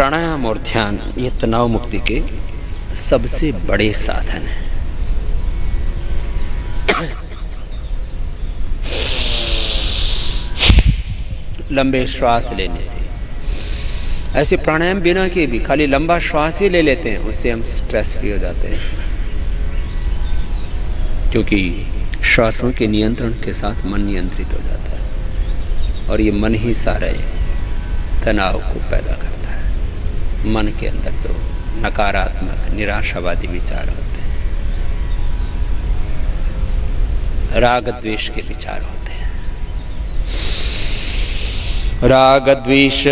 प्राणायाम और ध्यान ये तनाव मुक्ति के सबसे बड़े साधन हैं। लंबे श्वास लेने से, ऐसे प्राणायाम बिना के भी खाली लंबा श्वास ही ले लेते हैं, उससे हम स्ट्रेस फ्री हो जाते हैं, क्योंकि श्वासों के नियंत्रण के साथ मन नियंत्रित हो जाता है और ये मन ही सारे तनाव को पैदा करता है। मन के अंदर जो नकारात्मक निराशावादी विचार होते हैं, राग द्वेष के विचार होते हैं, राग द्वेष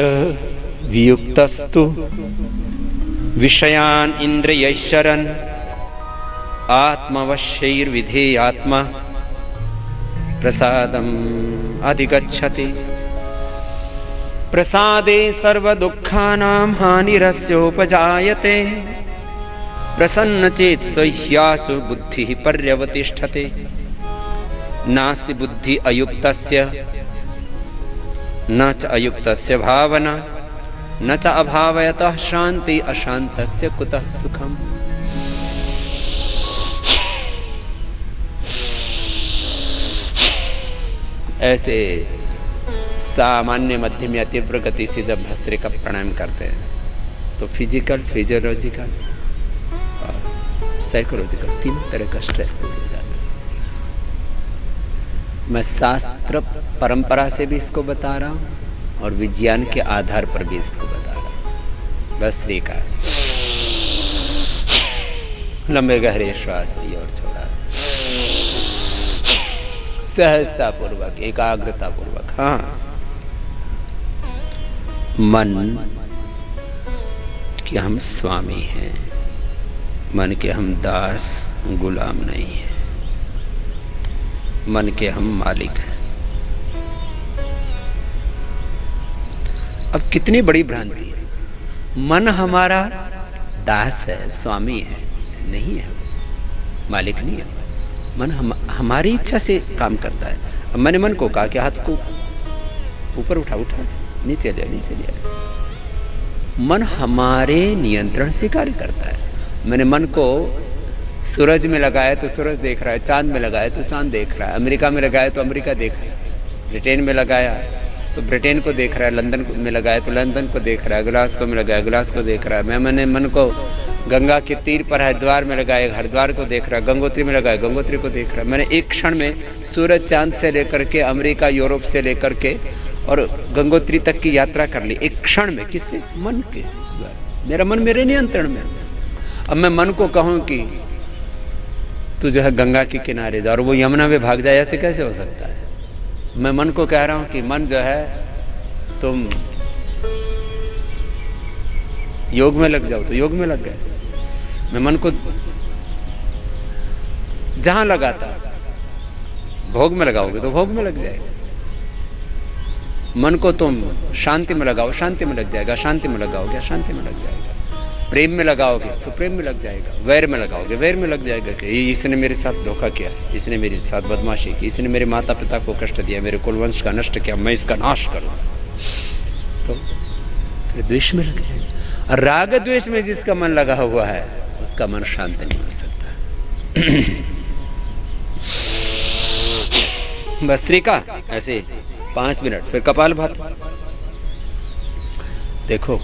वियुक्तस्तु विषयान इंद्रियैश्चरन् आत्मवश्यैर्विधेयात्मा प्रसादम अधिगच्छति। प्रसादे सर्वदुःखानां हानिरस्योपजायते। प्रसन्नचेत्स ह्यासु बुद्धिः पर्यवतिष्ठते। नास्ति बुद्धि अयुक्तस्य न च अयुक्तस्य भावना न च अभावयतः शांति अशांतस्य कुतः सुखम। ऐसे सामान्य मध्यम या तीव्र गति से जब भस्त्रिका प्राणायाम करते हैं तो फिजिकल, फिजियोलॉजिकल और साइकोलॉजिकल तीनों तरह का स्ट्रेस दूर हो जाता है। मैं शास्त्र परंपरा से भी इसको बता रहा हूं और विज्ञान के आधार पर भी इसको बता रहा हूं। भस्त्रिका, लंबे गहरे श्वास लिए और छोड़ा, सहजता पूर्वक, एकाग्रता पूर्वक। हाँ, मन के हम स्वामी हैं, मन के हम दास गुलाम नहीं हैं, मन के हम मालिक हैं। अब कितनी बड़ी भ्रांति है, मन हमारा दास है, स्वामी है, नहीं है, मालिक नहीं है। मन हमारी इच्छा से काम करता है। अब मैंने मन को कहा कि हाथ को ऊपर उठा, नीचे ले, नीचे ले। मन हमारे नियंत्रण से कार्य करता है। मैंने मन को सूरज में लगाया तो सूरज देख रहा है, चांद में लगाया तो चांद देख रहा है, अमेरिका में लगाया तो अमेरिका देख रहा है, ब्रिटेन में लगाया तो ब्रिटेन को देख रहा है, लंदन में लगाया तो लंदन को देख रहा है, ग्लासगो में लगाया ग्लास को देख रहा है। मैंने मन को गंगा के तीर पर हरिद्वार में लगाया, हरिद्वार को देख रहा है, गंगोत्री में लगाया, गंगोत्री को देख रहा है। मैंने एक क्षण में सूरज चांद से लेकर के अमेरिका, यूरोप से लेकर के और गंगोत्री तक की यात्रा कर ली एक क्षण में। किससे? मन के द्वारा। मेरा मन मेरे नियंत्रण में। अब मैं मन को कहूं कि तू जो है गंगा के किनारे जा और वो यमुना में भाग जाए, ऐसे कैसे हो सकता है? मैं मन को कह रहा हूं कि मन जो है तुम योग में लग जाओ, तो योग में लग गए। मैं मन को जहां लगाता भोग में लगाओगे तो भोग में लग जाएगा। मन को तुम शांति में लगाओ, शांति में लग जाएगा, शांति में लगाओगे, शांति में लग जाएगा। प्रेम में लगाओगे तो प्रेम में लग जाएगा, वैर में लगाओगे, वैर में लग जाएगा कि इसने मेरे साथ धोखा किया, इसने मेरे साथ बदमाशी की, इसने मेरे माता पिता को कष्ट दिया, मेरे कुलवंश का नष्ट किया, मैं इसका नाश करूं, तो फिर द्वेष में लग जाएगा। और राग द्वेष में जिसका मन लगा हुआ है उसका मन शांत नहीं हो सकता। भस्त्रिका ऐसे 5 मिनट, फिर कपालभाति। देखो,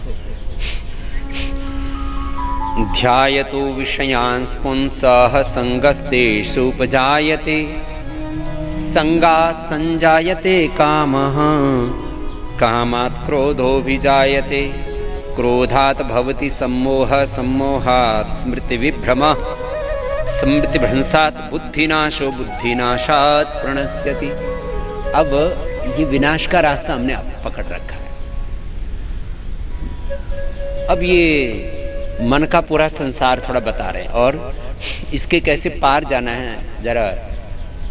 ध्यायतो विषयान् पुंसः संगस्तेषु उपजायते, संगात् संजायते कामः, कामात् क्रोधोऽभिजायते, क्रोधात् भवति सम्मोहः, सम्मोहात् स्मृतिविभ्रमः, स्मृतिभ्रंशात् बुद्धिनाशो, बुद्धिनाशात् प्रणश्यति। अब ये विनाश का रास्ता हमने पकड़ रखा है। अब ये मन का पूरा संसार थोड़ा बता रहे हैं और इसके कैसे पार जाना है, जरा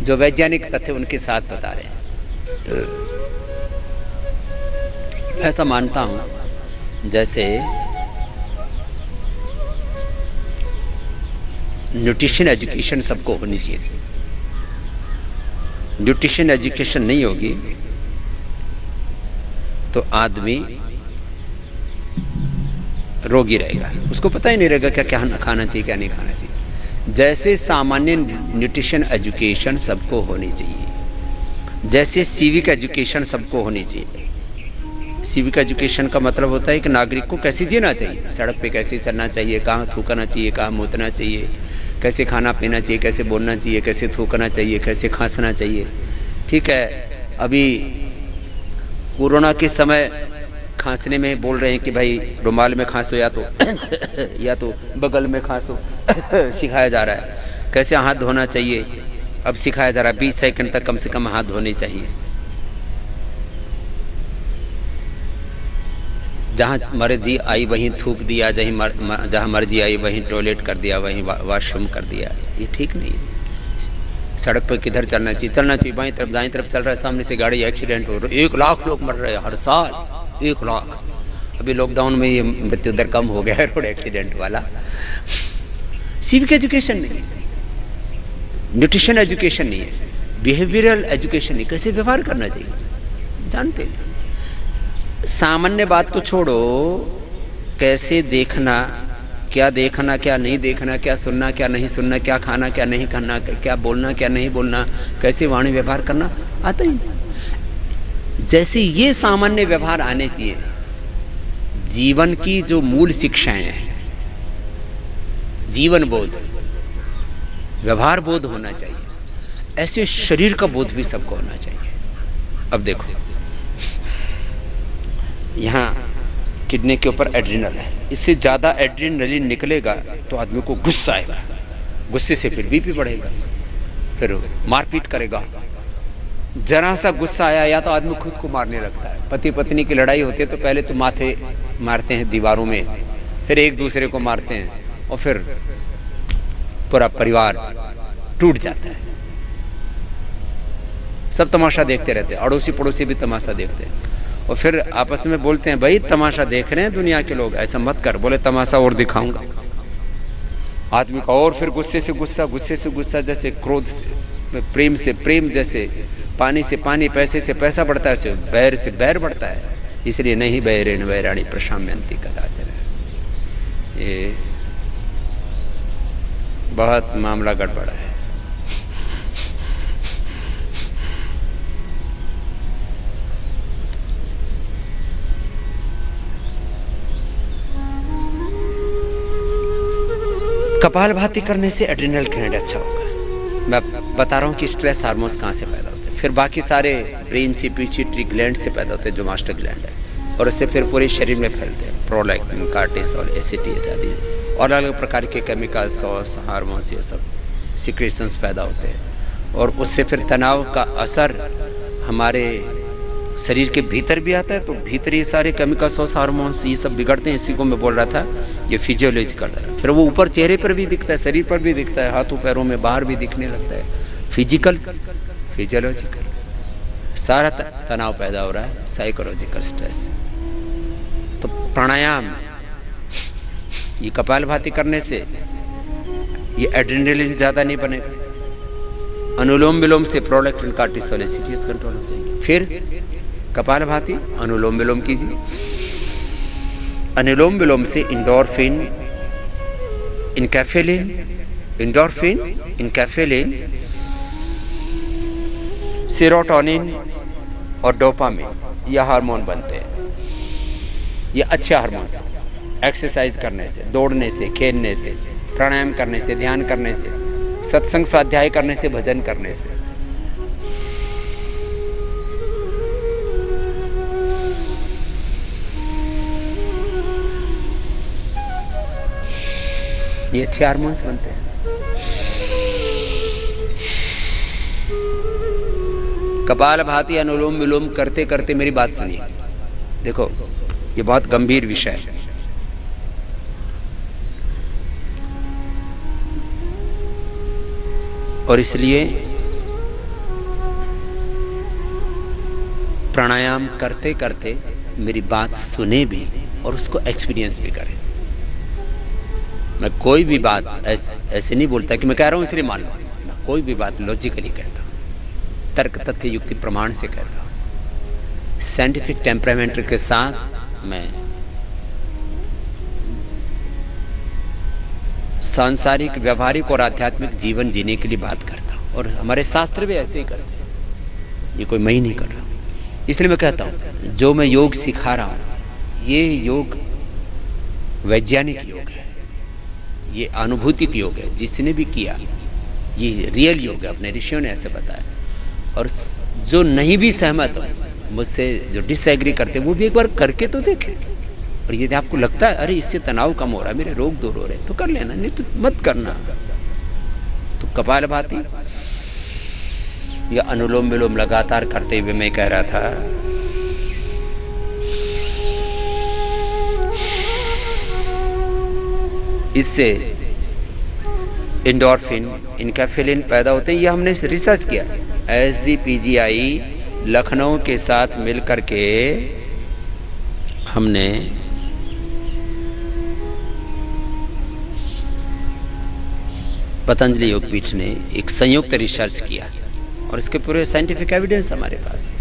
जो वैज्ञानिक तथ्य उनके साथ बता रहे हैं। ऐसा मानता हूं जैसे न्यूट्रिशन एजुकेशन सबको होनी चाहिए। न्यूट्रिशन एजुकेशन नहीं होगी तो आदमी रोगी रहेगा, उसको पता ही नहीं रहेगा क्या क्या खाना चाहिए क्या नहीं खाना चाहिए। जैसे सामान्य न्यूट्रिशन एजुकेशन सबको होनी चाहिए, जैसे सिविक एजुकेशन सबको होनी चाहिए। सिविक एजुकेशन का मतलब होता है कि नागरिक को कैसे जीना चाहिए, सड़क पे कैसे चलना चाहिए, कहाँ थूकना चाहिए, कहाँ मूतना चाहिए, कैसे खाना पीना चाहिए, कैसे बोलना चाहिए, कैसे थूकना चाहिए, कैसे खांसना चाहिए। ठीक है, अभी कोरोना के समय खांसने में बोल रहे हैं कि भाई रुमाल में खांसो या तो बगल में खांसो सिखाया जा रहा है। कैसे हाथ धोना चाहिए अब सिखाया जा रहा है, 20 सेकंड तक कम से कम हाथ धोने चाहिए। जहां मर्जी आई वहीं थूक दिया, जहां मर्जी आई वहीं टॉयलेट कर दिया, वहीं वॉशरूम कर दिया, ये ठीक नहीं है। सड़क पर किधर चलना चाहिए, बाईं तरफ दाईं तरफ चल रहा है, सामने से गाड़ी एक्सीडेंट हो रहा है, 1 लाख लोग मर रहे हैं हर साल, 1 लाख। अभी लॉकडाउन में ये मृत्यु दर कम हो गया है रोड एक्सीडेंट वाला। सिविक एजुकेशन नहीं है, न्यूट्रिशन एजुकेशन नहीं है, बिहेवियरल एजुकेशन नहीं, कैसे व्यवहार करना चाहिए जानते नहीं। सामान्य बात तो छोड़ो, कैसे देखना, क्या देखना क्या नहीं देखना, क्या सुनना क्या नहीं सुनना, क्या खाना क्या नहीं खाना, क्या बोलना क्या नहीं बोलना, कैसे वाणी व्यवहार करना, आता ही नहीं। जैसे ये सामान्य व्यवहार आने चाहिए, जीवन की जो मूल शिक्षाएं हैं, जीवन बोध, व्यवहार बोध होना चाहिए, ऐसे शरीर का बोध भी सबको होना चाहिए। अब देखो, यहां किडनी के ऊपर एड्रिनल है, इससे ज्यादा एड्रिनलिन निकलेगा तो आदमी को गुस्सा आएगा, गुस्से से फिर बीपी बढ़ेगा, फिर मारपीट करेगा। जरा सा गुस्सा आया या तो आदमी खुद को मारने लगता है। पति पत्नी की लड़ाई होती है तो पहले तो माथे मारते हैं दीवारों में, फिर एक दूसरे को मारते हैं और फिर पूरा परिवार टूट जाता है। सब तमाशा देखते रहते हैं, अड़ोसी पड़ोसी भी तमाशा देखते हैं और फिर आपस में बोलते हैं भाई तमाशा देख रहे हैं दुनिया के लोग, ऐसा मत कर। बोले तमाशा और दिखाऊंगा। आदमी का और फिर गुस्से से गुस्सा, जैसे क्रोध से प्रेम, जैसे पानी से पानी, पैसे से पैसा बढ़ता है, बैर से बैर बढ़ता है। इसलिए नहीं बैरेण वैराणी प्रशाम्यंती कदाचन, ये बहुत मामला गड़बड़ा है। कपालभाति करने से एड्रिनल ग्लैंड अच्छा होगा। मैं बता रहा हूं कि स्ट्रेस हार्मोन्स कहां से पैदा होते हैं, फिर बाकी सारे ब्रेन से पिट्यूटरी ग्लैंड से पैदा होते हैं जो मास्टर ग्लैंड है, और इससे फिर पूरे शरीर में फैलते हैं। प्रोलैक्टिन, कार्टिसोल, एसीटीएच आदि और अलग प्रकार के केमिकल्स और हार्मोन्स, ये सब सिक्रेशंस पैदा होते हैं, और उससे फिर तनाव का असर हमारे शरीर के भीतर भी आता है, तो भीतर ये सारे केमिकल्स और हार्मोन्स ये सब बिगड़ते हैं। इसी को मैं बोल रहा था, ये फिजियोलॉजिकल है। फिर वो ऊपर चेहरे पर भी दिखता है, शरीर पर भी दिखता है, हाथों पैरों में, बाहर भी दिखने लगता है। फिजिकल, फिजियोलॉजिकल, सारा तनाव पैदा हो रहा है, साइकोलॉजिकल स्ट्रेस। तो प्राणायाम, ये कपालभाति करने से ये एड्रेनलिन ज्यादा नहीं बनेगा। अनुलोम विलोम से प्रोलैक्टिन, कार्टिसोल, एसीटीएच कंट्रोल हो जाएंगे। फिर कपालभाति, अनुलोम विलोम कीजिए। अनुलोम विलोम से इंडोर्फिन, इनकैफेलिन, सेरोटोनिन और डोपामिन, यह हार्मोन बनते हैं। ये अच्छे हार्मोन्स एक्सरसाइज करने से, दौड़ने से, खेलने से, प्राणायाम करने से, ध्यान करने से, सत्संग स्वाध्याय करने से, भजन करने से। ये अच्छे हार्मोन्स बनते हैं। कपालभाति, अनुलोम विलोम करते करते मेरी बात सुनिए। देखो, ये बहुत गंभीर विषय है। और इसलिए प्राणायाम करते करते मेरी बात सुने भी और उसको एक्सपीरियंस भी करें। मैं कोई भी बात ऐसे नहीं बोलता कि मैं कह रहा हूं इसलिए मान लो। मैं कोई भी बात लॉजिकली कहता हूं, तर्क तथ्य युक्ति प्रमाण से कहता हूं। साइंटिफिक टेम्परामेंट के साथ मैं सांसारिक, व्यवहारिक और आध्यात्मिक जीवन जीने के लिए बात करता हूं, और हमारे शास्त्र भी ऐसे ही करते हैं, ये कोई मैं ही नहीं कर रहा। इसलिए मैं कहता हूं जो मैं योग सिखा रहा हूं ये योग वैज्ञानिक योग है, ये अनुभूतिक योग है, जिसने भी किया ये रियल योग है, अपने ऋषियों ने ऐसे बताया। और जो नहीं भी सहमत हो मुझसे, जो डिसएग्री करते वो भी एक बार करके तो देखें। और यदि आपको लगता है अरे इससे तनाव कम हो रहा है, मेरे रोग दूर हो रहे हैं, तो कर लेना, नहीं तो मत करना। तो कपालभाति या अनुलोम विलोम लगातार करते हुए मैं कह रहा था इससे एंडोर्फिन, इनकैफेलिन पैदा होते हैं। ये हमने रिसर्च किया, एसजीपीजीआई लखनऊ के साथ मिलकर के हमने पतंजलि योगपीठ ने एक संयुक्त रिसर्च किया, और इसके पूरे साइंटिफिक एविडेंस हमारे पास है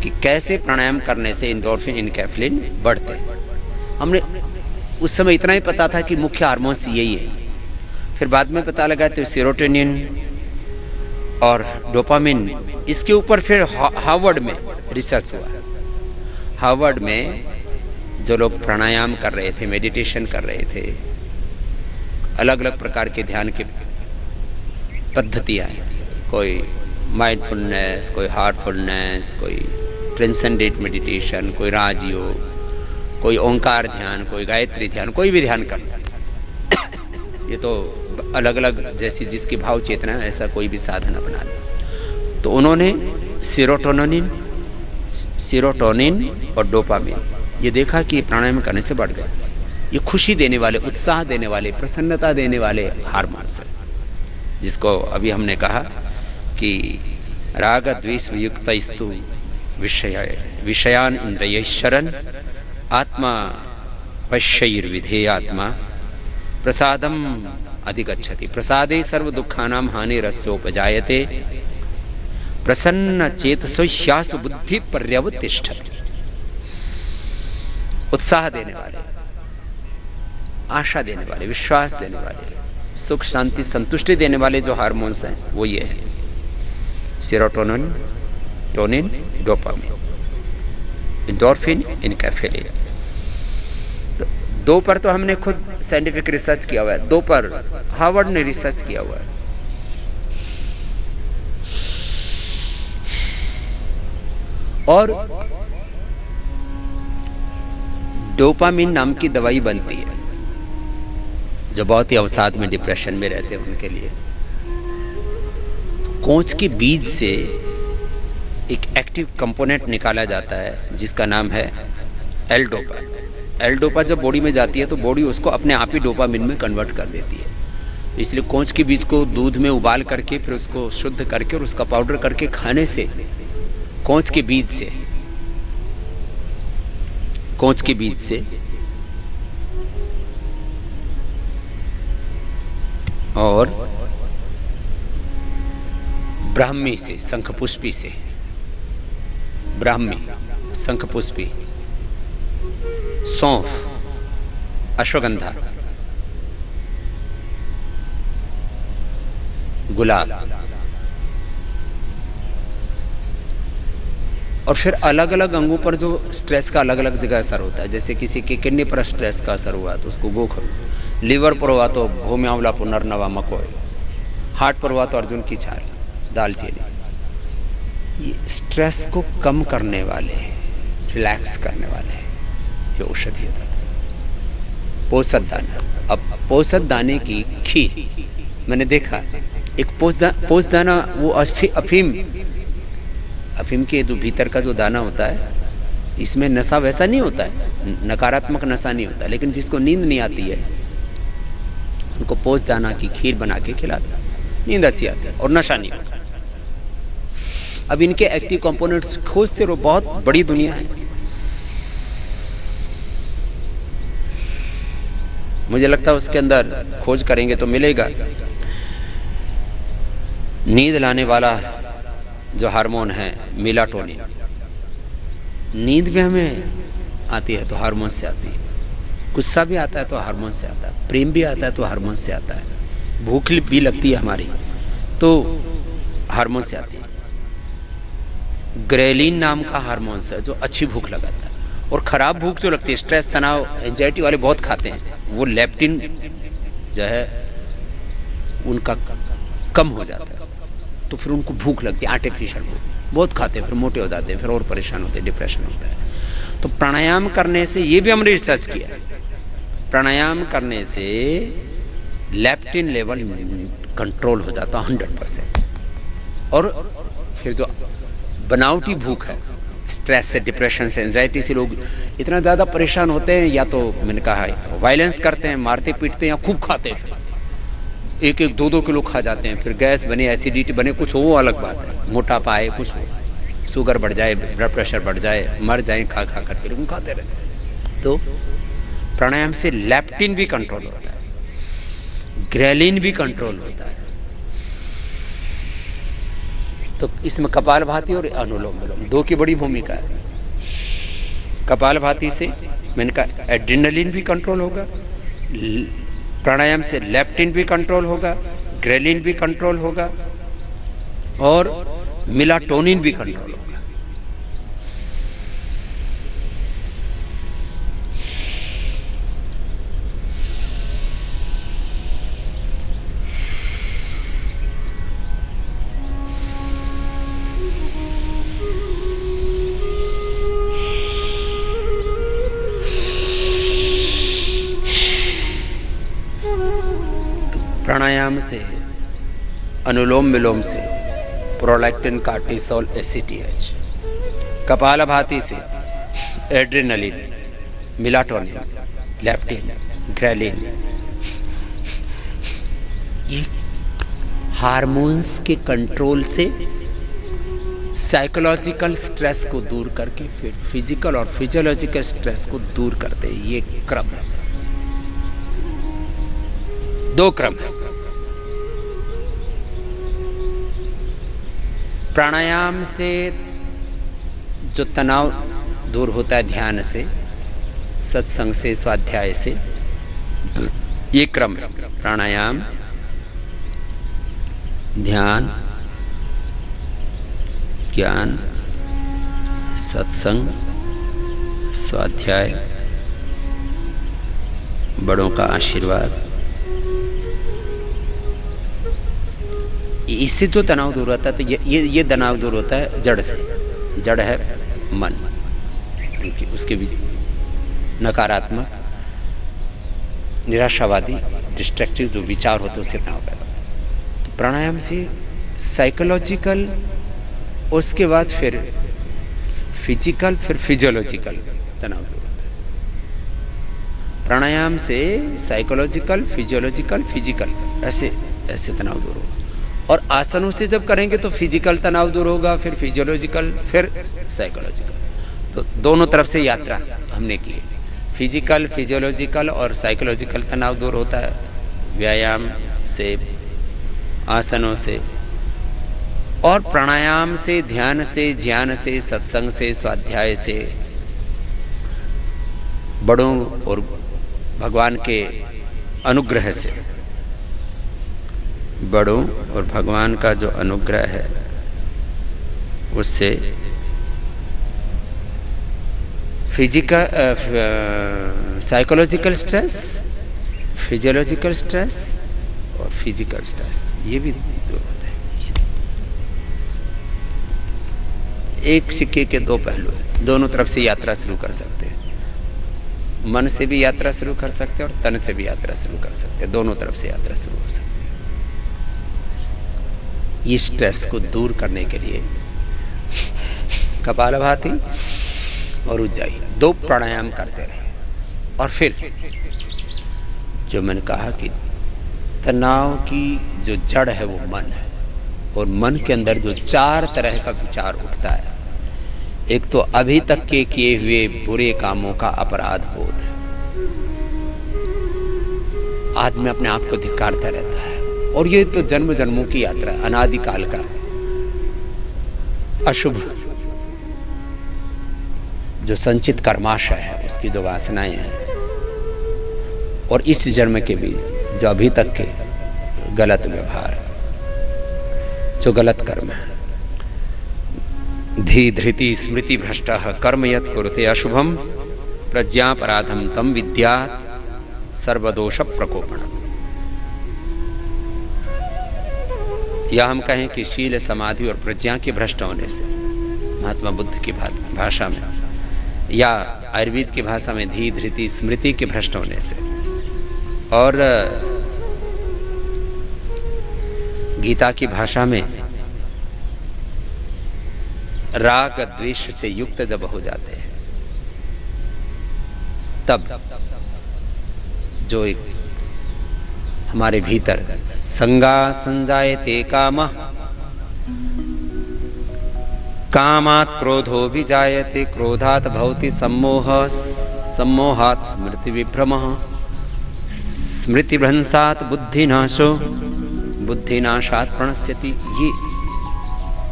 कि कैसे प्राणायाम करने से एंडोर्फिन, इनकैफेलिन बढ़ते हैं। हमने उस समय इतना ही पता था कि मुख्य हार्मोन्स यही है, फिर बाद में पता लगा तो सेरोटोनिन और डोपामिन, इसके ऊपर फिर हार्वर्ड में रिसर्च हुआ। हार्वर्ड में जो लोग प्राणायाम कर रहे थे, मेडिटेशन कर रहे थे, अलग अलग प्रकार के ध्यान की पद्धतियां हैं, कोई माइंडफुलनेस, कोई हार्टफुलनेस, कोई ट्रांसेंडेंट मेडिटेशन, कोई राजयोग, कोई ओंकार ध्यान, कोई गायत्री ध्यान, कोई भी ध्यान करना। ये तो अलग अलग जैसी जिसकी भाव चेतना है ऐसा कोई भी साधन अपना ले। तो उन्होंने सेरोटोनिन और डोपामिन ये देखा कि प्राणायाम करने से बढ़ गए। ये खुशी देने वाले, उत्साह देने वाले, प्रसन्नता देने वाले हार्मोन्स हैं, जिसको अभी हमने कहा कि राग द्वेष वियुक्तस्तु विषयान इंद्रियैश्चरन् आत्मा पश्यैर्विधेयात्मा प्रसादम अधिगच्छति, प्रसादे सर्व दुखानां हानिरस्योपजायते, प्रसन्न चेतसो ह्यासु बुद्धि पर्यवतिष्ठति। उत्साह देने वाले, आशा देने वाले, विश्वास देने वाले, सुख शांति संतुष्टि देने वाले जो हार्मोन्स हैं वो ये है, सेरोटोनिन, टोनिन, डोपामिन, एंडोर्फिन, इनकैफेलिन। दो पर तो हमने खुद साइंटिफिक रिसर्च किया हुआ है, दो पर हार्वर्ड ने रिसर्च किया हुआ है। और डोपामिन नाम की दवाई बनती है जो बहुत ही अवसाद में, डिप्रेशन में रहते हैं उनके लिए। कोंच के बीज से एक एक्टिव कंपोनेंट निकाला जाता है जिसका नाम है एल-डोपा। एल-डोपा जब बॉडी में जाती है तो बॉडी उसको अपने आप ही डोपामिन में कन्वर्ट कर देती है। इसलिए कोंच के बीज को दूध में उबाल करके फिर उसको शुद्ध करके और उसका पाउडर करके खाने से, कोंच के बीज से और ब्राह्मी से, शंखपुष्पी से, ब्राह्मी, शंखपुष्पी, सौंफ, अश्वगंधा, गुलाब, और फिर अलग अलग अंगों पर जो स्ट्रेस का अलग अलग जगह असर होता है। जैसे किसी की किडनी पर स्ट्रेस का असर हुआ तो उसको गोखर, लीवर पर हुआ तो भूमि आंवला, पुनर्नवा, मकोई, हार्ट पर हुआ तो अर्जुन की छाल, दालचीनी। ये स्ट्रेस को कम करने वाले, रिलैक्स करने वाले ये औषधीय तत्व। पोषक दाना, अब पोषक दाने की खीर मैंने देखा, एक पोषक दाना वो अफीम के जो भीतर का जो दाना होता है, इसमें नशा वैसा नहीं होता है, नकारात्मक नशा नहीं होता, लेकिन जिसको नींद नहीं आती है उनको पोषक दाना की खीर बना के खिला दो, नींद अच्छी आती है और नशा नहीं होता। अब इनके एक्टिव कंपोनेंट्स खोजते रहो, बहुत बड़ी दुनिया है। मुझे लगता है उसके अंदर खोज करेंगे तो मिलेगा। नींद लाने वाला जो हार्मोन है मेलाटोनिन, नींद भी हमें आती है तो हार्मोन से आती है। गुस्सा भी आता है तो हार्मोन से आता है, प्रेम भी आता है तो हार्मोन से आता है, भूख भी लगती है हमारी तो हार्मोन से आती है। ग्रेलिन नाम का हार्मोन है जो अच्छी भूख लगाता है, और खराब भूख जो लगती है, स्ट्रेस, तनाव, एंजाइटी वाले बहुत खाते हैं, वो लेप्टिन जो है उनका कम हो जाता है, तो फिर उनको भूख लगती है, आर्टिफिशियल भूख, बहुत खाते हैं, फिर मोटे हो जाते हैं, फिर और परेशान होते हैं, डिप्रेशन होता है। तो प्राणायाम करने से, ये भी हमने रिसर्च किया, प्राणायाम करने से लेप्टिन लेवल कंट्रोल हो जाता 100%। और फिर जो बनावटी भूख है, स्ट्रेस से, डिप्रेशन से, एंजाइटी से लोग इतना ज्यादा परेशान होते हैं, या तो मैंने कहा वायलेंस करते हैं, मारते पीटते हैं, या खूब खाते हैं, 1-1, 2-2 किलो खा जाते हैं, फिर गैस बने, एसिडिटी बने, कुछ हो वो अलग बात है, मोटापा आए, कुछ हो, शुगर बढ़ जाए, ब्लड प्रेशर बढ़ जाए, मर जाए खा खा करके, लेकिन खाते रहते हैं। तो प्राणायाम से लेप्टिन भी कंट्रोल होता है, ग्रेलिन भी कंट्रोल होता है। तो इसमें कपालभाति और अनुलोम विलोम 2 की बड़ी भूमिका है। कपालभाति से मैंने कहा एड्रेनलिन भी कंट्रोल होगा, प्राणायाम से लेप्टिन भी कंट्रोल होगा, ग्रेलिन भी कंट्रोल होगा, और मेलाटोनिन भी कंट्रोल होगा। प्राणायाम से, अनुलोम विलोम से प्रोलैक्टिन, कार्टिसोल, एसीटीएच, कपालभाति से एड्रेनलिन, मेलाटोनिन, लेप्टिन, ग्रेलिन, ये हार्मोन्स के कंट्रोल से साइकोलॉजिकल स्ट्रेस को दूर करके फिर फिजिकल और फिजियोलॉजिकल स्ट्रेस को दूर करते हैं। ये क्रम है, 2 क्रम है। प्राणायाम से जो तनाव दूर होता है ध्यान से, सत्संग से, स्वाध्याय से, ये क्रम है। प्राणायाम, ध्यान, ज्ञान, सत्संग, स्वाध्याय, बड़ों का आशीर्वाद, इससे जो तनाव दूर होता है। तो ये तनाव दूर होता है जड़ से। जड़ है मन, उसके भी नकारात्मक, निराशावादी, डिस्ट्रक्टिव जो विचार होते हैं उससे तनाव पैदा होता है। तो प्राणायाम से साइकोलॉजिकल, उसके बाद फिर फिजिकल, फिर फिजियोलॉजिकल तनाव दूर होता है। प्राणायाम से साइकोलॉजिकल, फिजियोलॉजिकल, फिजिकल ऐसे तनाव दूर होगा। और आसनों से जब करेंगे तो फिजिकल तनाव दूर होगा, फिर फिजियोलॉजिकल, फिर साइकोलॉजिकल। तो दोनों तरफ से यात्रा हमने की है। फिजिकल, फिजियोलॉजिकल और साइकोलॉजिकल तनाव दूर होता है व्यायाम से, आसनों से, और प्राणायाम से, ध्यान से, ज्ञान से, सत्संग से, स्वाध्याय से, बड़ों और भगवान के अनुग्रह से, बड़ों और भगवान का जो अनुग्रह है उससे physical, psychological stress, physiological stress और फिजिकल स्ट्रेस, ये भी दूर होता है। एक सिक्के के 2 पहलू हैं, दोनों तरफ से यात्रा शुरू कर सकते हैं। मन से भी यात्रा शुरू कर सकते हैं और तन से भी यात्रा शुरू कर सकते हैं। दोनों तरफ से यात्रा शुरू हो सकती है। ये स्ट्रेस को दूर करने के लिए कपालभाति और उज्जाई 2 प्राणायाम करते रहे। और फिर जो मैंने कहा कि तनाव की जो जड़ है वो मन है, और मन के अंदर जो 4 तरह का विचार उठता है। एक तो अभी तक के किए हुए बुरे कामों का अपराध बोध है, आदमी अपने आप को धिक्कारता रहता है, और ये तो जन्म जन्मों की यात्रा, अनादिकाल का अशुभ जो संचित कर्माशय है, उसकी जो वासनाएं हैं, और इस जन्म के भी जो अभी तक के गलत व्यवहार, जो गलत कर्म है, धी धृति स्मृति भ्रष्टः कर्म यत् कुरुते अशुभम प्रज्ञापराधम तम विद्यात् सर्वदोष प्रकोपणम्। या हम कहें कि शील समाधि और प्रज्ञा के भ्रष्ट होने से, महात्मा बुद्ध की भाषा में, या आयुर्वेद की भाषा में धी धृति स्मृति के भ्रष्ट होने से, और गीता की भाषा में राग द्वेष से युक्त जब हो जाते हैं, तब जो एक हमारे भीतर संगा संजायते कामः कामात् क्रोधो विजायते क्रोधात् भवति सम्मोहः सम्मोहात् स्मृति विभ्रमः स्मृतिभ्रंशात् बुद्धिनाशो बुद्धिनाशात् प्रणश्यति।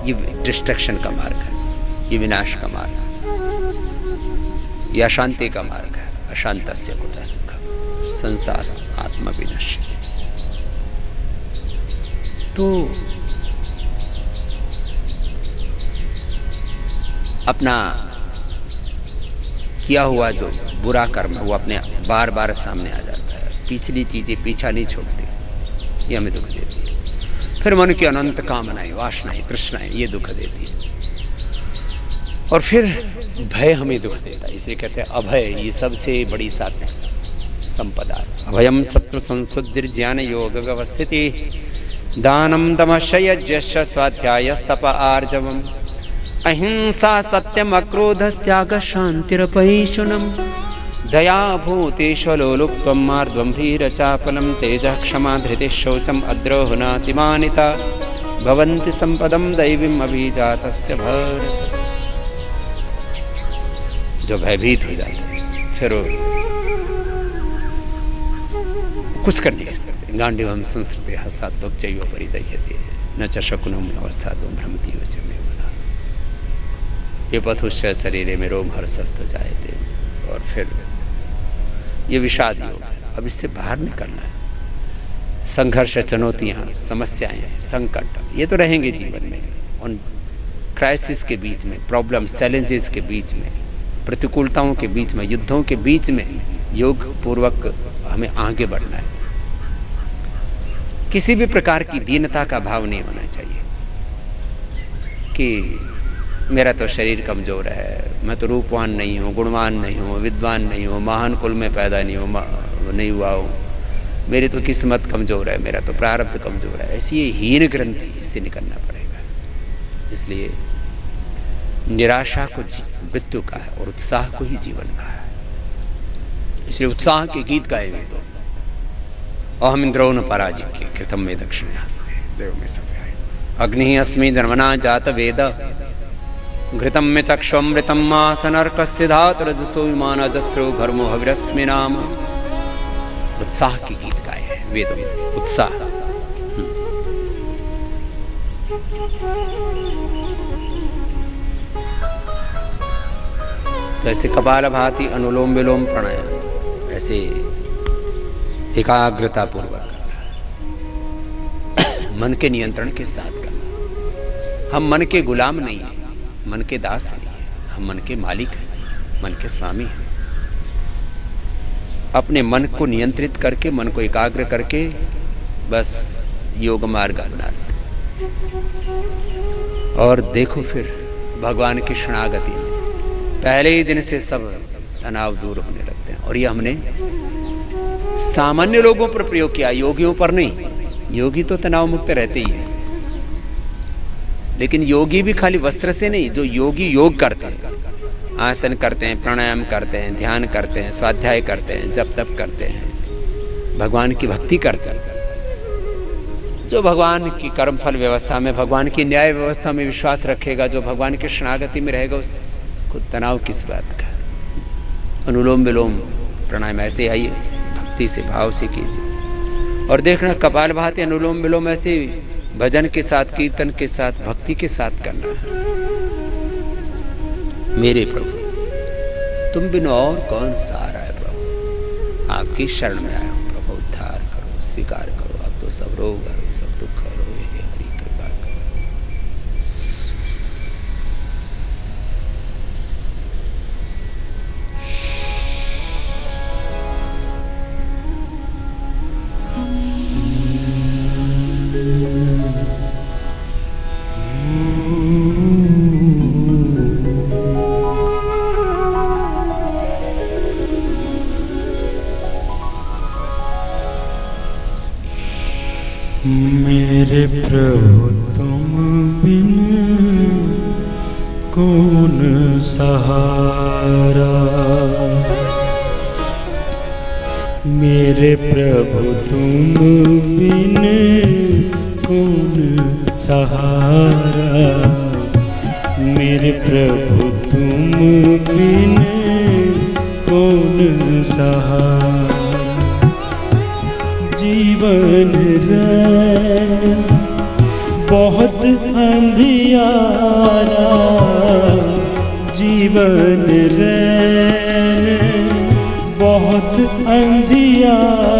ये डिस्ट्रक्शन का मार्ग है, ये विनाश का मार्ग है, ये अशांति का मार्ग है। अशांतस्य कुतः सुखम् संसार आत्मा विनश्यति। तो अपना किया हुआ जो बुरा कर्म है वो अपने बार बार सामने आ जाता है। पिछली चीजें पीछा नहीं छोड़ती, ये हमें दुख देती है। फिर मन की अनंत कामनाएं, वासनाएं, तृष्णाएं, ये दुख देती है। और फिर भय हमें दुख देता है। इसे कहते हैं अभय। ये सबसे बड़ी सात्विक संपदा। अभयम शत्रु संशुद्धिर्ज्ञान योग व्यवस्थिति दानम दमश्च यज्ञश्च स्वाध्यायस्तप आर्जवम् अहिंसा सत्यम अक्रोधस्त्याग शांतिरपैशुनम् दया भूतेषु लोलुप्त्वम् मार्द्वम् भीरचापलम् तेजः क्षमा धृतिः शौचम् अद्रोहनातिमानिता भवन्ति संपदम् दैवीम् अभिजातस्य भरत। जो भयभीत हो जाते हैं फिर कुछ कर नहीं सकते। गांडीवम संस्कृति हस्तात्वक चैव परिदह्यते न च शकुनम अवस्थातुम भ्रमति वचमे बना ये पथुश्च शरीरे में रोम हर्षस्थ जायते। और फिर ये विषाद योग। अब इससे बाहर निकलना है। संघर्ष, चुनौतियां, समस्याएं, संकट ये तो रहेंगे जीवन में। उन क्राइसिस के बीच में, प्रॉब्लम, चैलेंजेस के बीच में, प्रतिकूलताओं के बीच में, युद्धों के बीच में योग पूर्वक हमें आगे बढ़ना है। किसी भी प्रकार की दीनता का भाव नहीं होना चाहिए कि मेरा तो शरीर कमजोर है, मैं तो रूपवान नहीं हूं, गुणवान नहीं हूं, विद्वान नहीं हूं, महान कुल में पैदा नहीं हुआ हूं, मेरी तो किस्मत कमजोर है, मेरा तो प्रारब्ध कमजोर है। ऐसी ये हीन ग्रंथि, इससे निकलना पड़ेगा। इसलिए निराशा को मृत्यु का है और उत्साह को ही जीवन का है। इसलिए उत्साह के गीत गाए हुए तो अहम इंद्रो न पराजित कृतम में दक्षिण हस्ते देव में सब अग्नि अस्मि जन्मना जात वेद घृतम में चक्षुमृतम मासनर्कस्य धातु रजसो विमान अजस्रो घर्मो हविरस्मि नाम। उत्साह के गीत गाए हैं वेदों में। उत्साह तो ऐसे कपालभाति, अनुलोम विलोम, प्राणायाम ऐसे एकाग्रता पूर्वक मन के नियंत्रण के साथ करना। हम मन के गुलाम नहीं हैं, मन के दास नहीं हैं, हम मन के मालिक हैं, मन के स्वामी हैं। अपने मन को नियंत्रित करके, मन को एकाग्र करके बस योग मार्ग अपना। और देखो फिर भगवान की शरणागति में पहले ही दिन से सब तनाव दूर होने लगते हैं। और ये हमने सामान्य लोगों पर प्रयोग किया, योगियों पर नहीं। योगी तो तनाव मुक्त रहते ही है, लेकिन योगी भी खाली वस्त्र से नहीं। जो योगी योग करते हैं, आसन करते हैं, प्राणायाम करते हैं, ध्यान करते हैं, स्वाध्याय करते हैं, जप तप करते हैं, भगवान की भक्ति करते हैं, जो भगवान की कर्मफल व्यवस्था में, भगवान की न्याय व्यवस्था में विश्वास रखेगा, जो भगवान की शरणागति में रहेगा, उसको तनाव किस बात का। अनुलोम विलोम प्राणायाम ऐसे आइए, भक्ति से, भाव से कीजिए। और देखना कपालभाति, अनुलोम विलोम ऐसे भजन के साथ, कीर्तन के साथ, भक्ति के साथ करना है। मेरे प्रभु तुम बिन और कौन सहारा है प्रभु, आपकी शरण में आया हूं। स्वीकार करो। अब तो सब रोग हरो, सब दुख हरो, हे हरि कृपा करो। मेरे प्रभु तुम बिन कौन सहारा, मेरे प्रभु तुम बिन कौन सहारा, मेरे प्रभु तुम बिन कौन सहारा। जीवन रैन बहुत अंधियारा, जीवन रैन बहुत अंधियारा,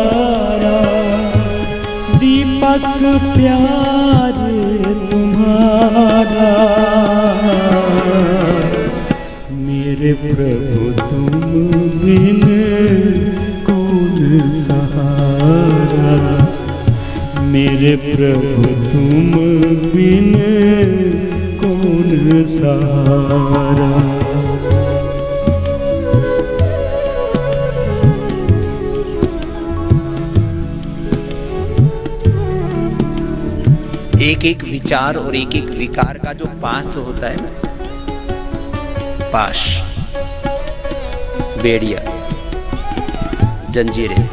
दीपक प्यार तुम्हारा, मेरे प्रभु तुम बिन कौन सहारा, मेरे प्रभु तुम बिन कौन सहारा। एक एक विचार और एक एक विकार का जो पास होता है ना, पाश, बेड़िया, जंजीरें,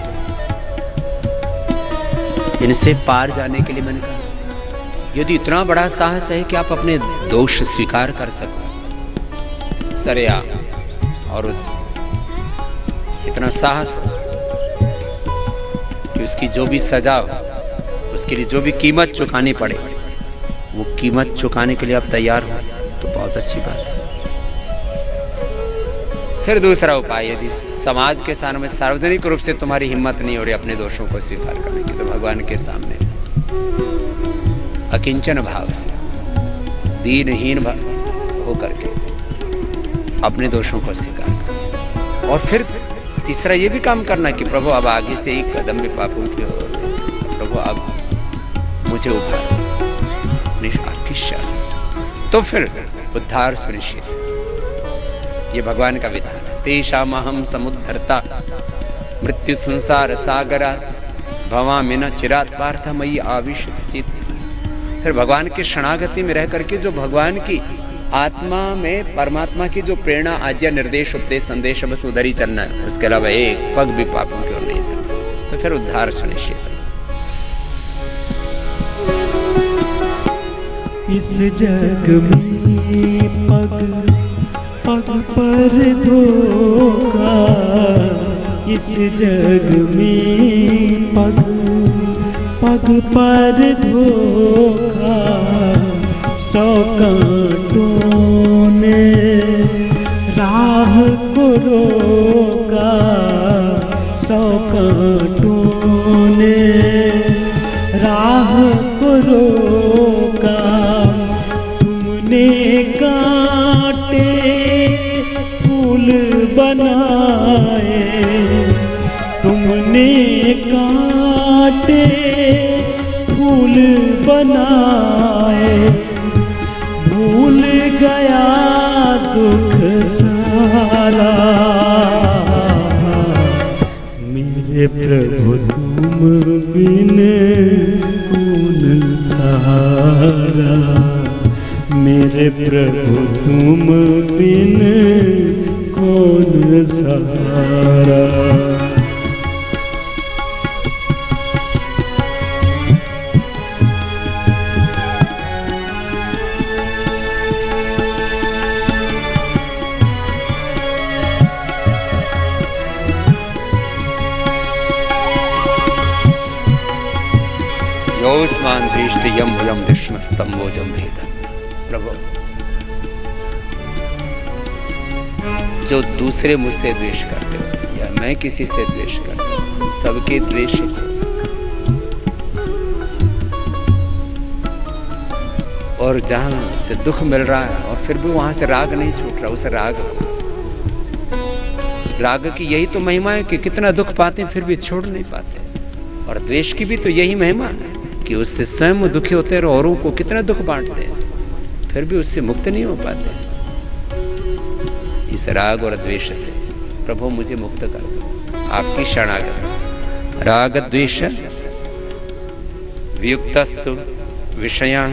इनसे पार जाने के लिए मैंने कहा यदि इतना बड़ा साहस है कि आप अपने दोष स्वीकार कर सको सरेआम, और उस इतना साहस हो कि उसकी जो भी सजा हो, उसके लिए जो भी कीमत चुकानी पड़े, वो कीमत चुकाने के लिए आप तैयार हो, तो बहुत अच्छी बात है। फिर दूसरा उपाय, यदि समाज के सामने सार्वजनिक रूप से तुम्हारी हिम्मत नहीं हो रही अपने दोषों को स्वीकार करने की, तो भगवान के सामने अकिंचन भाव से, दीनहीन भाव होकर के अपने दोषों को स्वीकार कर। और फिर तीसरा ये भी काम करना कि प्रभु अब आगे से एक कदम भी पापों की ओर, प्रभु अब मुझे उभारो अपनी आपकी शरण। तो फिर उद्धार सुनिश्चित, ये भगवान का विधान है। तेषामहं समुद्धर्ता मृत्यु संसार सागरा भवामि न चिरात् पार्थ मयि आविशति चेतसा। फिर भगवान की शरणागति में रह करके जो भगवान की आत्मा में परमात्मा की जो प्रेरणा, आज्ञा, निर्देश, उपदेश, संदेश, बस उधर ही चलना है, उसके अलावा एक पग भी पापों की ओर नहीं जाना, तो फिर उद्धार सुनिश्चित है। इस जग में पग पग पर धोखा, इस जग में पग पग पर धोखा, सौ कांटों ने राह को रोका, सौ कांटों ने राह को रोका, तुमने कांटे फूल बनाए, तुमने कांटे फूल बनाए, भूल गया दुख सारा, मेरे प्रभु तुम बिन कौन सहारा, मेरे प्रभु तुम बिन कौन सहारा। योस्मान भीष्ट यम यम दृष्मस्तंभो जम भेद। प्रभु, जो दूसरे मुझसे द्वेष करते हो या मैं किसी से द्वेष करता हूं, सबके द्वेष को और जहां से दुख मिल रहा है और फिर भी वहां से राग नहीं छूट रहा, उसे राग की यही तो महिमा है कि कितना दुख पाते हैं फिर भी छोड़ नहीं पाते। और द्वेष की भी तो यही महिमा है कि उससे स्वयं दुखी होते हैं और औरों को कितना दुख बांटते हैं फिर भी उससे मुक्त नहीं हो पाते। इस राग और द्वेष से प्रभु मुझे मुक्त कर दो, आपकी शरणागत। राग द्वेष वियुक्तस्तु विषया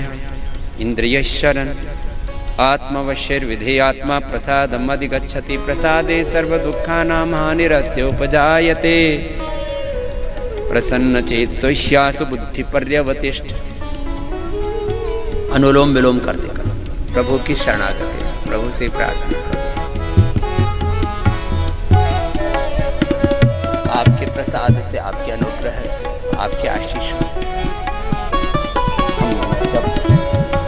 इंद्रियशरण आत्मवश्यर विधेयात्मा प्रसादम अधिगच्छति प्रसादे सर्व दुखानां हानिरस्य उपजायते प्रसन्न चेत सोह्यासु बुद्धि पर्यवतिष्ठ। अनुलोम विलोम करते करो, प्रभु की शरणागति, प्रभु से प्रार्थना करो। आपके प्रसाद से, आपके अनुग्रह से, आपके आशीषों से हम सब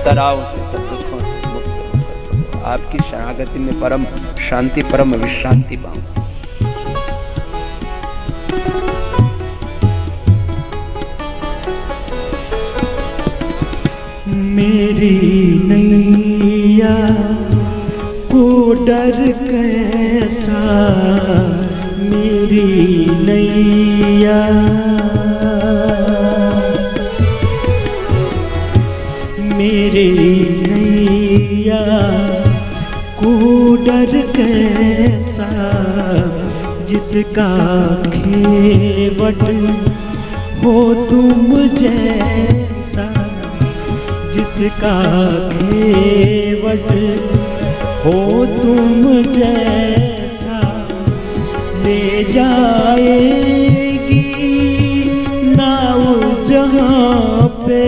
तनाव से, सब दुखों से मुक्त होकर आपकी शरणागति में परम शांति, परम विश्रांति पाऊं। मेरी नैया को डर कैसा, मेरी नैया मेरी नैया को डर कैसा, जिसका खेवट हो तुम जैसा, जिसका खेवट हो तुम जैसा, ले जाएगी नाव जहां पे,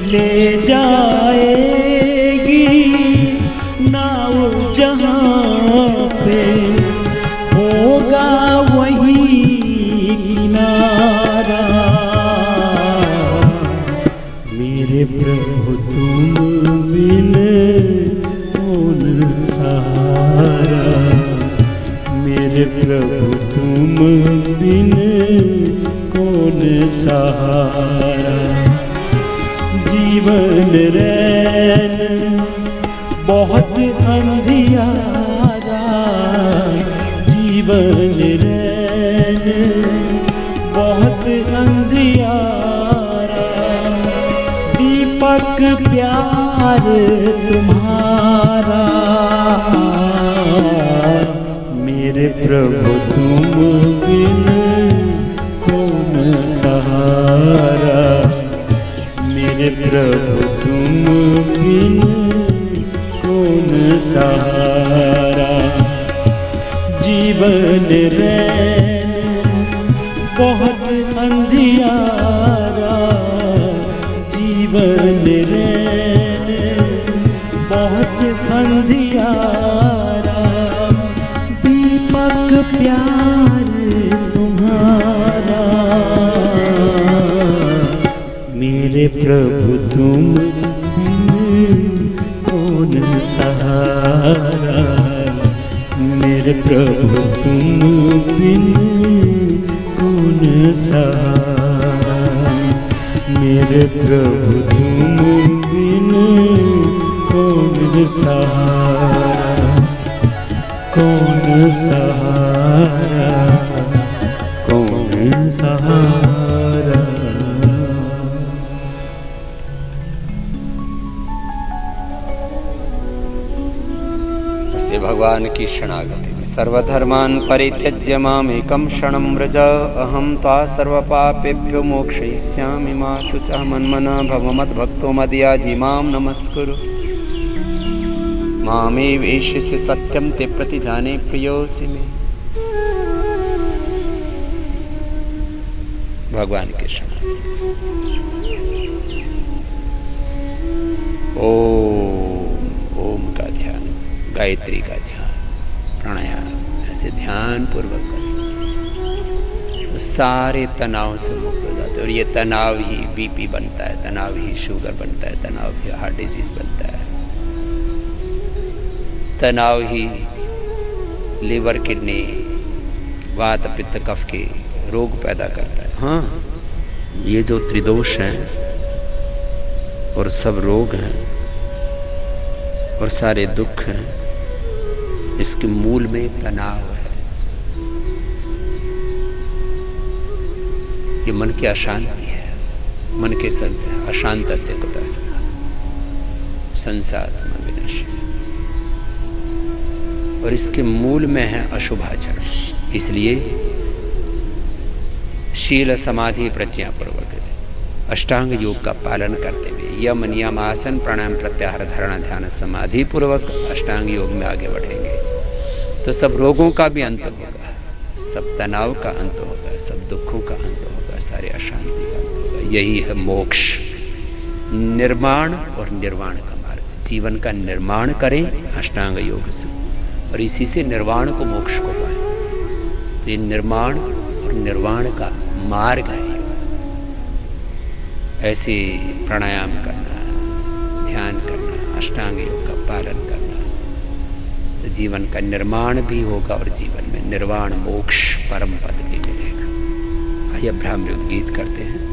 ले जाएगी नाव जहां पे, होगा वही किनारा। मेरे प्रभु तुम बिन कौन सहारा, मेरे प्रभु तुम बिन कौन सहारा। जीवन रैन बहुत अंधियारा, जीवन रैन बहुत अंधियारा, दीपक प्यार तुम्हारा। मेरे प्रभु तुम बिन कौन सहारा, मेरे प्रभु तुम बिन कौन सहारा। जीवन रैन बहुत अंधियारा, जीवन रैन बहुत अंधियारा, दीपक प्यार तुम्हारा। मेरे प्रभु तुम बिन कौन सहारा, मेरे प्रभु तुम बिन कौन सहारा, मेरे प्रभु तुम बिन कौन सहारा, कौन सहारा, कौन सहारा। से भगवान की शरणागति में सर्वधर्मान् परित्यज्य मामेकं शरणं व्रज, अहं त्वा सर्वपापेभ्यो मोक्षयिष्यामि मा शुचः। मन्मना भव मद्भक्तो मदयाजी मां नमस्कुरु, मामे वेश्यस्य सत्यं ते प्रतिजाने प्रियोऽसि मे। भगवान के शरण। ओम का ध्यान, गायत्री का ध्यान, प्राणायाम ऐसे ध्यान पूर्वक करें तो सारे तनाव से मुक्त हो जाते हैं। और ये तनाव ही बीपी बनता है, तनाव ही शुगर बनता है, तनाव ही हार्ट डिजीज बनता है, तनाव ही लीवर किडनी वात पित्त कफ के रोग पैदा करता है। हाँ, ये जो त्रिदोष हैं और सब रोग हैं और सारे दुख हैं, इसके मूल में तनाव है। ये मन की अशांति है, मन के संशय। अशांत से कुतः संसात्म विनाश, और इसके मूल में है अशुभाचरण। इसलिए शील समाधि प्रज्ञा पूर्वक अष्टांग योग का पालन करते हुए यम नियम आसन प्राणायाम प्रत्याहार धारणा ध्यान समाधि पूर्वक अष्टांग योग में आगे बढ़ेंगे तो सब रोगों का भी अंत होगा, सब तनाव का अंत होगा, सब दुखों का अंत होगा, सारी अशांति का अंत होगा। यही है मोक्ष, निर्माण और निर्वाण का मार्ग। जीवन का निर्माण करें अष्टांग योग से, और इसी से निर्वाण को, मोक्ष को पाएं। तो ये निर्माण और निर्वाण का मार्ग है। ऐसे प्राणायाम करना, ध्यान करना, अष्टांग योग का पालन करना, तो जीवन का निर्माण भी होगा और जीवन में निर्वाण मोक्ष परम पद भी मिलेगा। आइए ब्रह्मयुद्ध गीत करते हैं।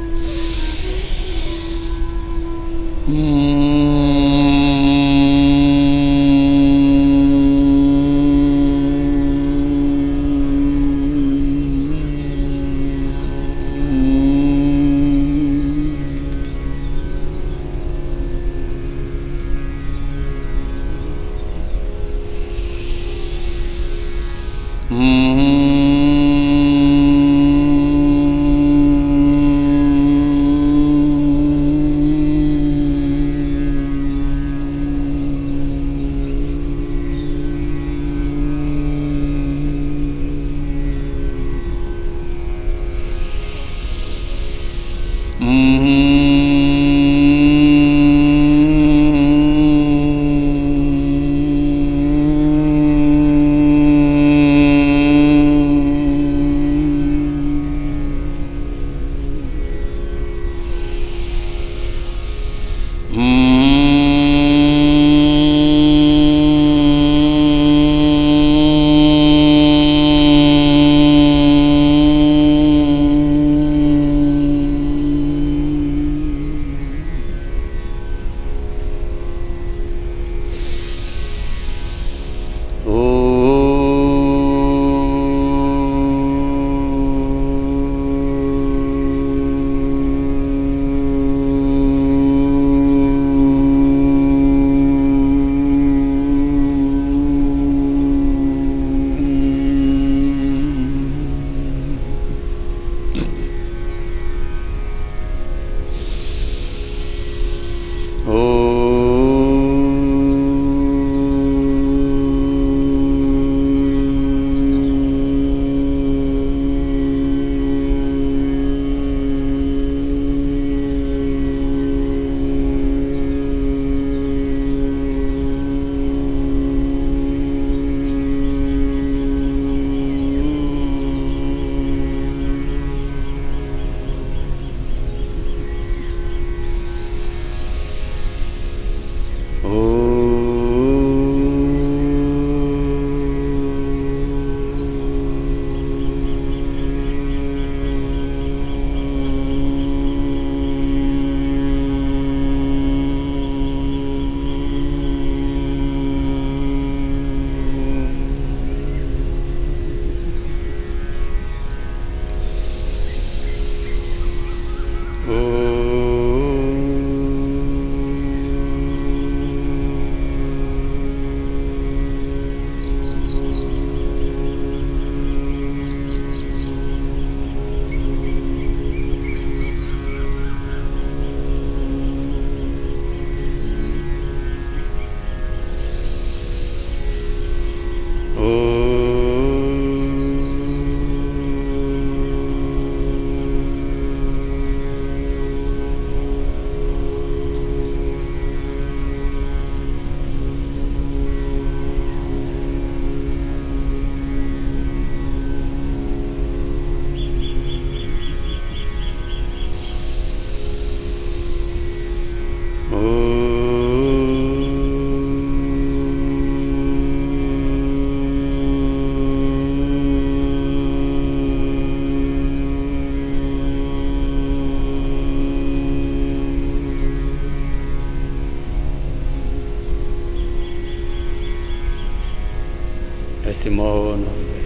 से मौन हो गए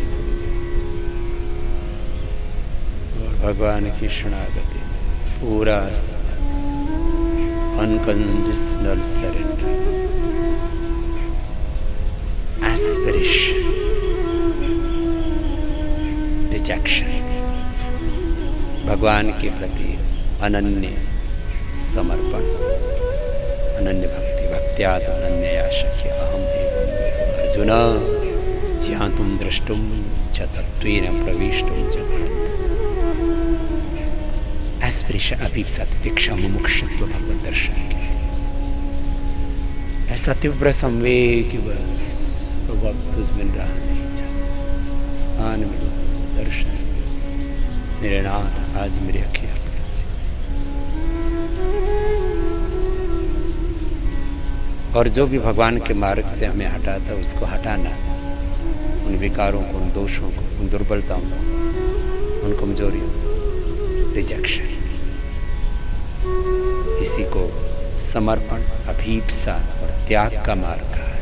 और भगवान की शरणागति में पूरा अनकंडीशनल सरेंडर, एस्पिरेशन, रिजेक्शन, भगवान के प्रति अनन्य समर्पण, अनन्य भक्ति, भक्त्याद अनन्य शक्य अहम एवं वेदो अर्जुन ज्ञातुम द्रष्टुम च तत्त्वेन प्रविष्टुम च एस्पिरेशन, अभीप्सा, तितिक्षा, मुमुक्षुत्व भगवत दर्शन के ऐसा तीव्र संवेग कि बस वो वक्त उस बिन रहा नहीं जाता। आन मिलो, दर्शन मिलो, मेरे नाथ आज मेरी अखियां प्यासी। और जो भी भगवान के मार्ग से हमें हटाता उसको हटाना, उन विकारों को, उन दोषों को, उन दुर्बलताओं को, उन कमजोरियों को, रिजेक्शन, इसी को समर्पण, अभीप्सा और त्याग का मार्ग कहा है।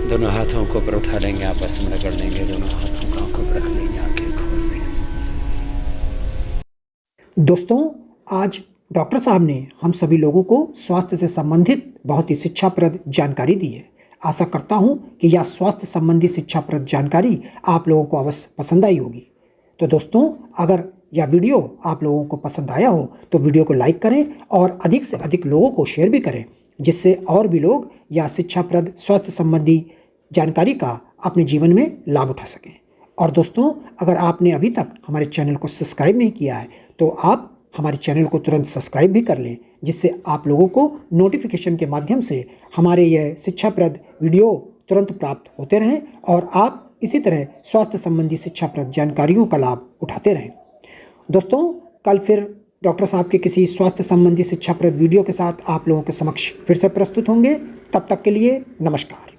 दोनों हाथों को ऊपर उठा लेंगे, आपस में रगड़ लेंगे, दोनों हाथों को आंखों पर रख लेंगे, आंखें खोल लेंगे। दोस्तों, आज डॉक्टर साहब ने हम सभी लोगों को स्वास्थ्य से संबंधित बहुत ही शिक्षाप्रद जानकारी दी है। आशा करता हूं कि यह स्वास्थ्य संबंधी शिक्षाप्रद जानकारी आप लोगों को अवश्य पसंद आई होगी। तो दोस्तों, अगर यह वीडियो आप लोगों को पसंद आया हो तो वीडियो को लाइक करें और अधिक से अधिक लोगों को शेयर भी करें, जिससे और भी लोग यह शिक्षाप्रद स्वास्थ्य संबंधी जानकारी का अपने जीवन में लाभ उठा सकें। और दोस्तों, अगर आपने अभी तक हमारे चैनल को सब्सक्राइब नहीं किया है तो आप हमारे चैनल को तुरंत सब्सक्राइब भी कर लें, जिससे आप लोगों को नोटिफिकेशन के माध्यम से हमारे यह शिक्षाप्रद वीडियो तुरंत प्राप्त होते रहें और आप इसी तरह स्वास्थ्य संबंधी शिक्षाप्रद जानकारियों का लाभ उठाते रहें। दोस्तों, कल फिर डॉक्टर साहब के किसी स्वास्थ्य संबंधी शिक्षाप्रद वीडियो के साथ आप लोगों के समक्ष फिर से प्रस्तुत होंगे। तब तक के लिए नमस्कार।